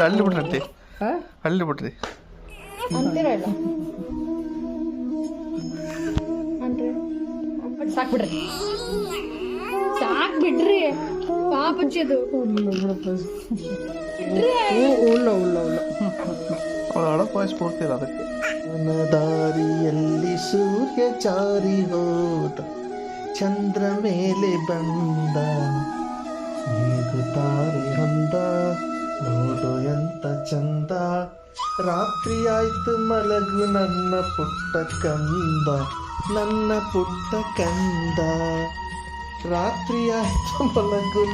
ಅಲ್ಲಿ ಬಿಡ್ರಂತೆ ಅಲ್ಲಿ ಬಿಡ್ರಿ ಅಂತೀರಲ್ಲ ಸಾಕ್ ಬಿಡ್ರಿ ಸಾಕ್ ಬಿಡ್ರಿ ಪಾಪಚ್ಚಿ ಅದು ಅವಳ ವಾಯ್ಸ್ ಕೊಡ್ತೀರ ಅದಕ್ಕೆ. ನನ್ನ ದಾರಿಯಲ್ಲಿ ಸೂರ್ಯ ಚಾರಿ ಹೋದ, ಚಂದ್ರ ಮೇಲೆ ಬಂದ, ತಾರೆ ಹೊಂದ, ನೋಡು ಎಂತ ಚಂದ, ರಾತ್ರಿ ಆಯ್ತು ಮಲಗು ನನ್ನ ಪುಟ್ಟ ಕಂದ, ನನ್ನ ಪುಟ್ಟ ಕಂದ, ರಾತ್ರಿ ಆಯ್ತು ಮಲಗು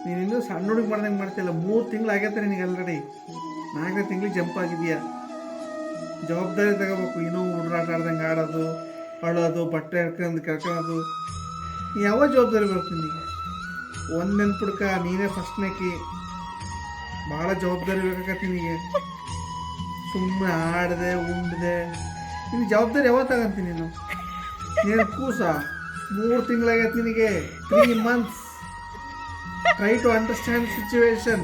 ನೀನಿನ್ನೂ ಸಣ್ಣ ಹುಡುಗಿ ಮಾಡ್ದಂಗೆ ಮಾಡ್ತಿಲ್ಲ. 3 ತಿಂಗಳು ಆಗೈತೆ ನಿನಗೆ ಆಲ್ರೆಡಿ. 4ನೇ ತಿಂಗಳಿಗೆ ಜಂಪ್ ಆಗಿದೆಯಾ. ಜವಾಬ್ದಾರಿ ತಗೋಬೇಕು. ಇನ್ನೂ ಹುಡುಗಾಟ ಆಡ್ದಂಗೆ ಆಡೋದು, ಅಳೋದು, ಬಟ್ಟೆ ಕರ್ಕೊಳ್ಳೋದು, ಯಾವ ಜವಾಬ್ದಾರಿ ಬರ್ತೀನಿ ನಿನಗೆ? ಒಂದು ನೆನ್ಪಿಡ್ಕ, ನೀನೇ ಫಸ್ಟ್ನೇಕಿ. ಭಾಳ ಜವಾಬ್ದಾರಿ ಬೇಕಾಗತ್ತೆ ನಿನಗೆ. ಸುಮ್ಮನೆ ಆಡಿದೆ ಉಂಡಿದೆ ನಿನ್ನ ಜವಾಬ್ದಾರಿ ಯಾವತ್ತು ತಗಂತೀನಿ ನೀನು? ನೀನು ಕೂಸ 3 ತಿಂಗಳಾಗೈತೆ ನಿನಗೆ. 3 months. Try to understand the situation.